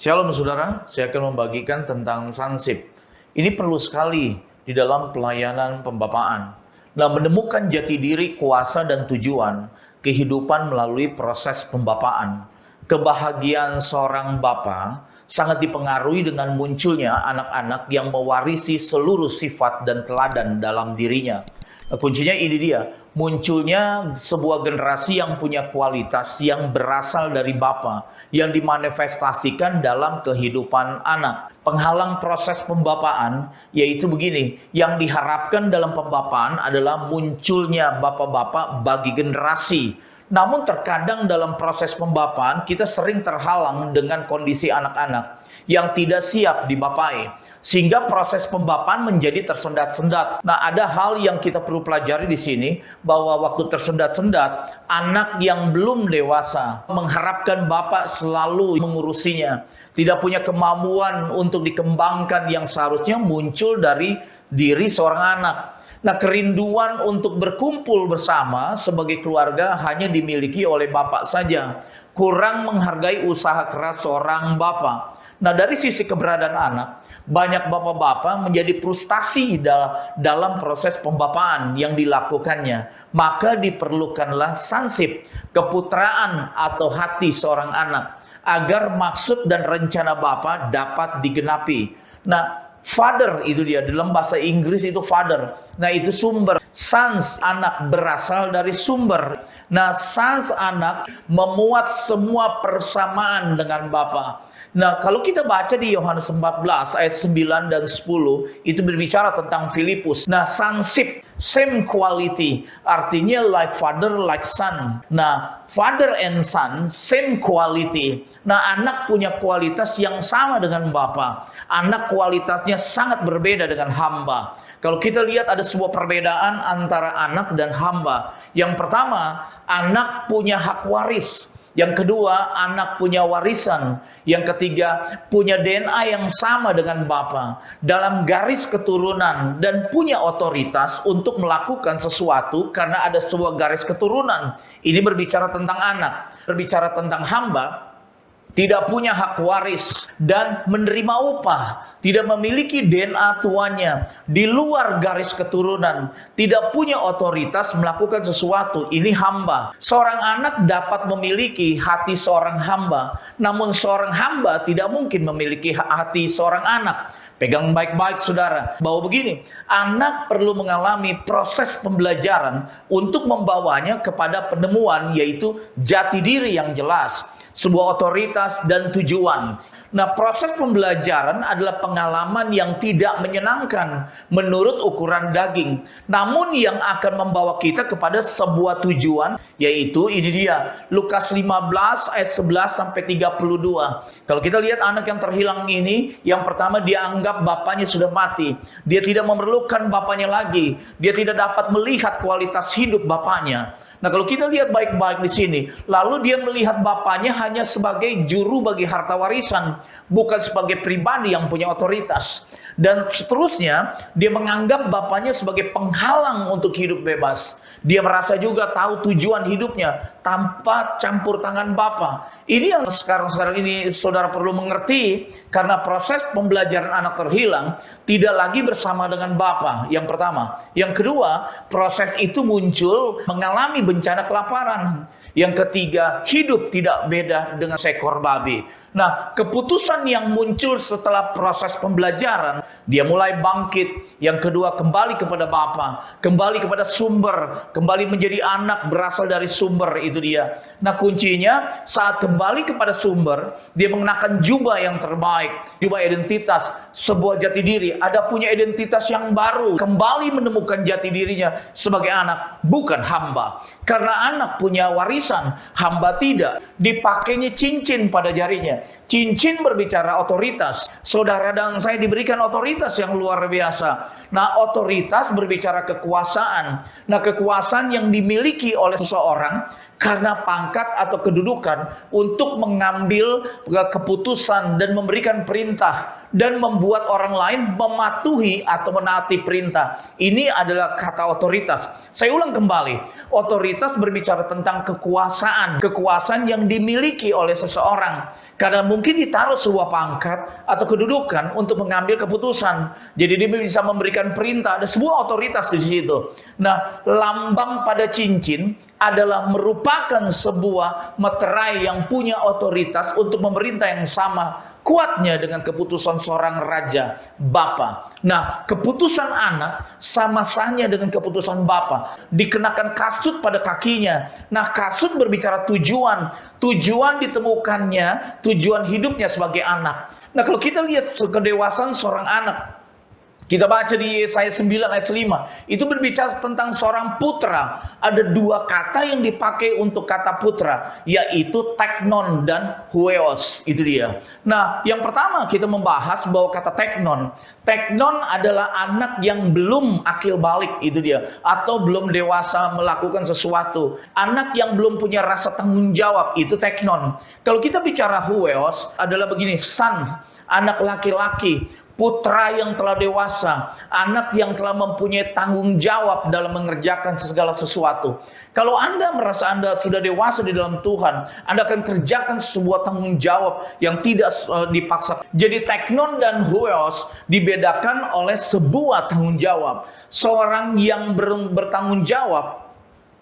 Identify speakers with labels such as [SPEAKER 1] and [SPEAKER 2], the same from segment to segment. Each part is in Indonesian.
[SPEAKER 1] Shalom saudara, saya akan membagikan tentang sonship. Ini perlu sekali di dalam pelayanan pembapaan. Nah, menemukan jati diri, kuasa, dan tujuan kehidupan melalui proses pembapaan. Kebahagiaan seorang bapa sangat dipengaruhi dengan munculnya anak-anak yang mewarisi seluruh sifat dan teladan dalam dirinya. Nah, kuncinya ini dia, munculnya sebuah generasi yang punya kualitas yang berasal dari Bapa, yang dimanifestasikan dalam kehidupan anak. Penghalang proses pembapaan yaitu begini, yang diharapkan dalam pembapaan adalah munculnya bapak-bapak bagi generasi. Namun terkadang dalam proses pembapaan kita sering terhalang dengan kondisi anak-anak yang tidak siap dibapai, sehingga proses pembapaan menjadi tersendat-sendat. Nah, ada hal yang kita perlu pelajari di sini, bahwa waktu tersendat-sendat, anak yang belum dewasa mengharapkan bapak selalu mengurusinya, tidak punya kemampuan untuk dikembangkan yang seharusnya muncul dari diri seorang anak. Nah, kerinduan untuk berkumpul bersama sebagai keluarga hanya dimiliki oleh bapak saja. Kurang menghargai usaha keras seorang bapak. Nah, dari sisi keberadaan anak, banyak bapak-bapak menjadi frustasi dalam proses pembapaan yang dilakukannya. Maka diperlukanlah sonship, keputraan atau hati seorang anak, agar maksud dan rencana Bapa dapat digenapi. Nah, father itu dia, dalam bahasa Inggris itu father. Nah, itu sumber. Sons, anak, berasal dari sumber. Nah, sons, anak, memuat semua persamaan dengan Bapa. Nah, kalau kita baca di Yohanes 14 ayat 9 dan 10, itu berbicara tentang Filipus. Nah, sonship, same quality, artinya like father, like son. Nah, father and son, same quality. Nah, anak punya kualitas yang sama dengan Bapa. Anak kualitasnya sangat berbeda dengan hamba. Kalau kita lihat ada sebuah perbedaan antara anak dan hamba. Yang pertama, anak punya hak waris. Yang kedua, anak punya warisan. Yang ketiga, punya DNA yang sama dengan Bapa dalam garis keturunan dan punya otoritas untuk melakukan sesuatu karena ada sebuah garis keturunan. Ini berbicara tentang anak. Berbicara tentang hamba, tidak punya hak waris dan menerima upah, tidak memiliki DNA tuannya, di luar garis keturunan, tidak punya otoritas melakukan sesuatu. Ini hamba. Seorang anak dapat memiliki hati seorang hamba, namun seorang hamba tidak mungkin memiliki hati seorang anak. Pegang baik-baik saudara, bahwa begini, anak perlu mengalami proses pembelajaran untuk membawanya kepada penemuan, yaitu jati diri yang jelas, sebuah otoritas dan tujuan. Nah, proses pembelajaran adalah pengalaman yang tidak menyenangkan menurut ukuran daging, namun yang akan membawa kita kepada sebuah tujuan, yaitu ini dia, Lukas 15 ayat 11 sampai 32. Kalau kita lihat anak yang terhilang ini, yang pertama dia anggap bapaknya sudah mati. Dia tidak memerlukan bapaknya lagi. Dia tidak dapat melihat kualitas hidup bapaknya. Nah, kalau kita lihat baik-baik di sini, lalu dia melihat bapaknya hanya sebagai juru bagi harta warisan, bukan sebagai pribadi yang punya otoritas. Dan seterusnya, dia menganggap bapaknya sebagai penghalang untuk hidup bebas. Dia merasa juga tahu tujuan hidupnya tanpa campur tangan Bapa. Ini yang sekarang ini saudara perlu mengerti, karena proses pembelajaran anak terhilang tidak lagi bersama dengan Bapa. Yang pertama. Yang kedua, proses itu muncul mengalami bencana kelaparan. Yang ketiga, hidup tidak beda dengan seekor babi. Nah, keputusan yang muncul setelah proses pembelajaran, dia mulai bangkit. Yang kedua, kembali kepada Bapa, kembali kepada sumber, kembali menjadi anak berasal dari sumber, itu dia. Nah, kuncinya saat kembali kepada sumber, dia mengenakan jubah yang terbaik, jubah identitas, sebuah jati diri, ada punya identitas yang baru, kembali menemukan jati dirinya sebagai anak, bukan hamba. Karena anak punya warisan, hamba tidak. Dipakainya cincin pada jarinya. Cincin berbicara otoritas. Saudara dan saya diberikan otoritas yang luar biasa. Nah, otoritas berbicara kekuasaan. Nah, kekuasaan yang dimiliki oleh seseorang karena pangkat atau kedudukan untuk mengambil keputusan dan memberikan perintah dan membuat orang lain mematuhi atau menaati perintah. Ini adalah kata otoritas. Saya ulang kembali, otoritas berbicara tentang kekuasaan, kekuasaan yang dimiliki oleh seseorang. Karena mungkin ditaruh sebuah pangkat atau kedudukan untuk mengambil keputusan. Jadi dia bisa memberikan perintah, ada sebuah otoritas di situ. Nah, lambang pada cincin adalah merupakan sebuah meterai yang punya otoritas untuk memerintah yang sama kuatnya dengan keputusan seorang raja, bapa. Nah, keputusan anak sama sahnya dengan keputusan bapa. Dikenakan kasut pada kakinya. Nah, kasut berbicara tujuan. Tujuan ditemukannya, tujuan hidupnya sebagai anak. Nah, kalau kita lihat kedewasaan seorang anak, kita baca di Yesaya 9 ayat 5. Itu berbicara tentang seorang putra. Ada dua kata yang dipakai untuk kata putra, yaitu teknon dan hueos. Itu dia. Nah, yang pertama kita membahas bahwa kata teknon. Teknon adalah anak yang belum akil balik, itu dia. Atau belum dewasa melakukan sesuatu. Anak yang belum punya rasa tanggung jawab, itu teknon. Kalau kita bicara hueos adalah begini, son, anak laki-laki. Putra yang telah dewasa, anak yang telah mempunyai tanggung jawab dalam mengerjakan segala sesuatu. Kalau Anda merasa Anda sudah dewasa di dalam Tuhan, Anda akan kerjakan sebuah tanggung jawab yang tidak dipaksa. Jadi teknon dan hueos dibedakan oleh sebuah tanggung jawab. Seorang yang bertanggung jawab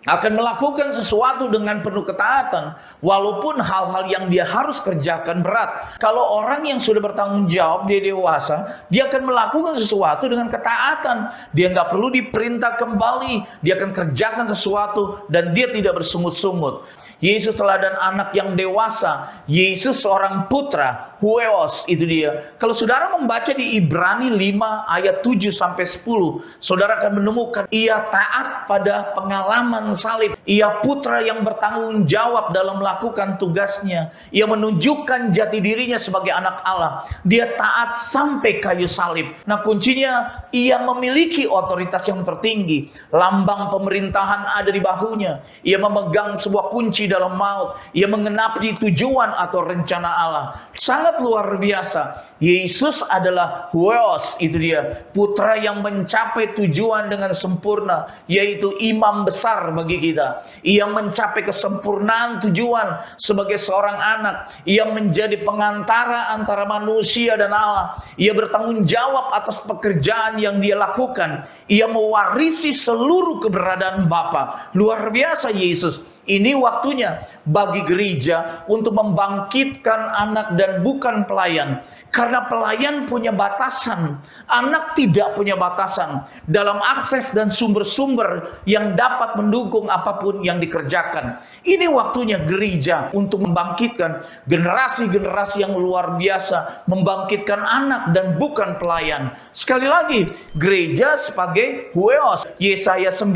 [SPEAKER 1] akan melakukan sesuatu dengan penuh ketaatan, walaupun hal-hal yang dia harus kerjakan berat. Kalau orang yang sudah bertanggung jawab, dia dewasa, dia akan melakukan sesuatu dengan ketaatan. Dia nggak perlu diperintah kembali, dia akan kerjakan sesuatu dan dia tidak bersungut-sungut. Yesus teladan anak yang dewasa. Yesus seorang putra, hueos, itu dia. Kalau saudara membaca di Ibrani 5 ayat 7 sampai 10, saudara akan menemukan ia taat pada pengalaman salib. Ia putra yang bertanggung jawab dalam melakukan tugasnya. Ia menunjukkan jati dirinya sebagai anak Allah. Dia taat sampai kayu salib. Nah, kuncinya ia memiliki otoritas yang tertinggi. Lambang pemerintahan ada di bahunya. Ia memegang sebuah kunci dalam maut. Ia mengenapi tujuan atau rencana Allah. Sangat luar biasa. Yesus adalah hueos, itu dia, putra yang mencapai tujuan dengan sempurna, yaitu imam besar bagi kita. Ia mencapai kesempurnaan tujuan sebagai seorang anak. Ia menjadi pengantara antara manusia dan Allah. Ia bertanggung jawab atas pekerjaan yang dia lakukan. Ia mewarisi seluruh keberadaan Bapa. Luar biasa Yesus. Ini waktunya bagi gereja untuk membangkitkan anak dan bukan pelayan. Karena pelayan punya batasan, anak tidak punya batasan dalam akses dan sumber-sumber yang dapat mendukung apapun yang dikerjakan. Ini waktunya gereja untuk membangkitkan generasi-generasi yang luar biasa, membangkitkan anak dan bukan pelayan. Sekali lagi, gereja sebagai hueos. Yesaya 9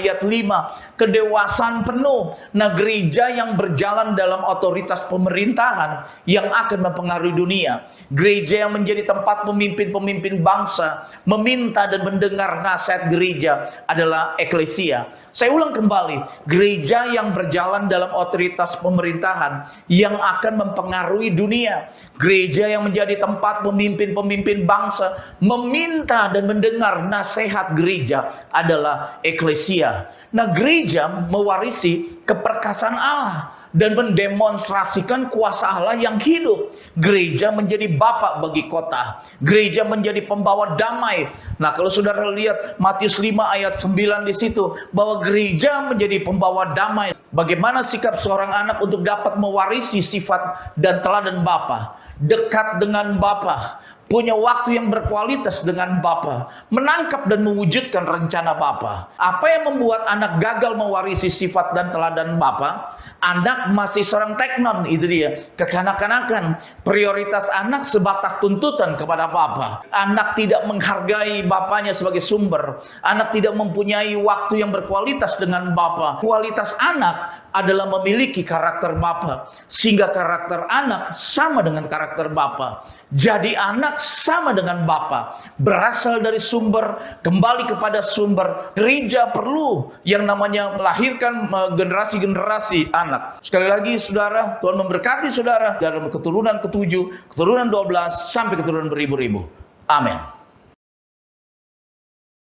[SPEAKER 1] ayat 5, kedewasaan penuh. Nah, gereja yang berjalan dalam otoritas pemerintahan yang akan mempengaruhi dunia. Gereja yang menjadi tempat pemimpin-pemimpin bangsa meminta dan mendengar nasihat gereja adalah eklesia. Saya ulang kembali, gereja yang berjalan dalam otoritas pemerintahan yang akan mempengaruhi dunia. Gereja yang menjadi tempat pemimpin-pemimpin bangsa meminta dan mendengar nasihat gereja adalah eklesia. Nah, gereja mewarisi keperkasaan Allah dan mendemonstrasikan kuasa Allah yang hidup. Gereja menjadi bapak bagi kota. Gereja menjadi pembawa damai. Nah, kalau saudara lihat Matius 5 ayat 9 di situ, bahwa gereja menjadi pembawa damai. Bagaimana sikap seorang anak untuk dapat mewarisi sifat dan teladan Bapa? Dekat dengan Bapa, punya waktu yang berkualitas dengan Bapa, menangkap dan mewujudkan rencana Bapa. Apa yang membuat anak gagal mewarisi sifat dan teladan Bapa? Anak masih seorang teknon, itu dia, kekanak-kanakan. Prioritas anak sebatas tuntutan kepada Bapa. Anak tidak menghargai bapaknya sebagai sumber. Anak tidak mempunyai waktu yang berkualitas dengan Bapa. Kualitas anak adalah memiliki karakter Bapa, sehingga karakter anak sama dengan karakter Bapa. Jadi anak anak sama dengan Bapa, berasal dari sumber, kembali kepada sumber. Gereja perlu yang namanya melahirkan generasi-generasi anak. Sekali lagi saudara, Tuhan memberkati saudara dalam keturunan ke-7, keturunan 12, sampai keturunan beribu-ribu. Amin.